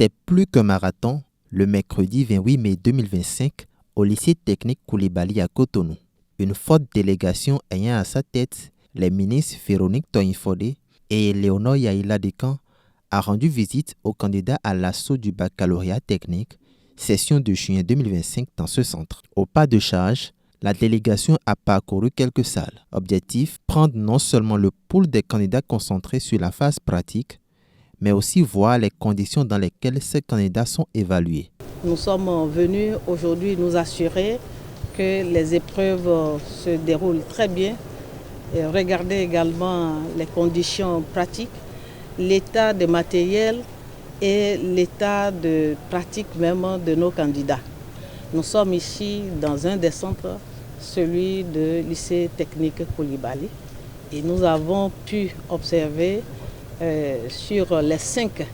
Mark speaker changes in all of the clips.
Speaker 1: C'est plus qu'un marathon, le mercredi 28 mai 2025, au lycée technique Koulibaly à Cotonou. Une forte délégation ayant à sa tête les ministres Véronique Toyin-Fodé et Léonore Yaïla Decan a rendu visite aux candidats à l'assaut du baccalauréat technique, session de juin 2025 dans ce centre. Au pas de charge, la délégation a parcouru quelques salles. Objectif, prendre non seulement le pool des candidats concentrés sur la phase pratique, mais aussi voir les conditions dans lesquelles ces candidats sont évalués.
Speaker 2: Nous sommes venus aujourd'hui nous assurer que les épreuves se déroulent très bien et regarder également les conditions pratiques, l'état des matériels et l'état de pratique même de nos candidats. Nous sommes ici dans un des centres, celui de lycée technique Koulibaly, et nous avons pu observer sur les 5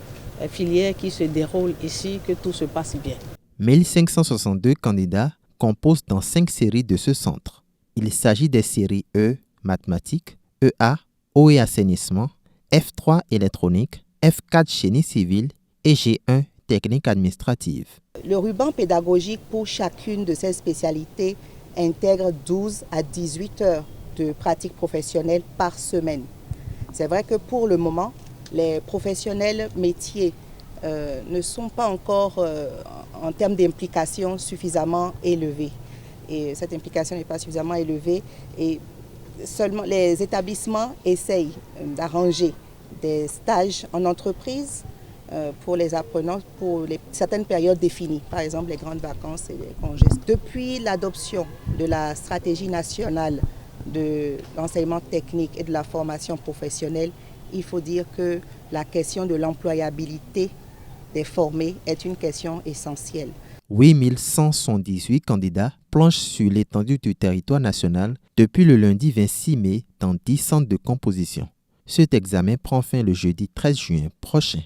Speaker 2: filières qui se déroulent ici que tout se passe bien.
Speaker 1: 1562 candidats composent dans 5 séries de ce centre. Il s'agit des séries E, mathématiques, EA, eau et assainissement, F3 électronique, F4 génie civil et G1 technique administrative.
Speaker 3: Le ruban pédagogique pour chacune de ces spécialités intègre 12 à 18 heures de pratique professionnelle par semaine. C'est vrai que pour le moment, les professionnels métiers ne sont pas encore en termes d'implication suffisamment élevés. Et cette implication n'est pas suffisamment élevée et seulement les établissements essayent d'arranger des stages en entreprise pour les apprenants pour certaines périodes définies, par exemple les grandes vacances et les congés. Depuis l'adoption de la stratégie nationale de l'enseignement technique et de la formation professionnelle, il faut dire que la question de l'employabilité des formés est une question essentielle.
Speaker 1: 8178 candidats planchent sur l'étendue du territoire national depuis le lundi 26 mai dans 10 centres de composition. Cet examen prend fin le jeudi 13 juin prochain.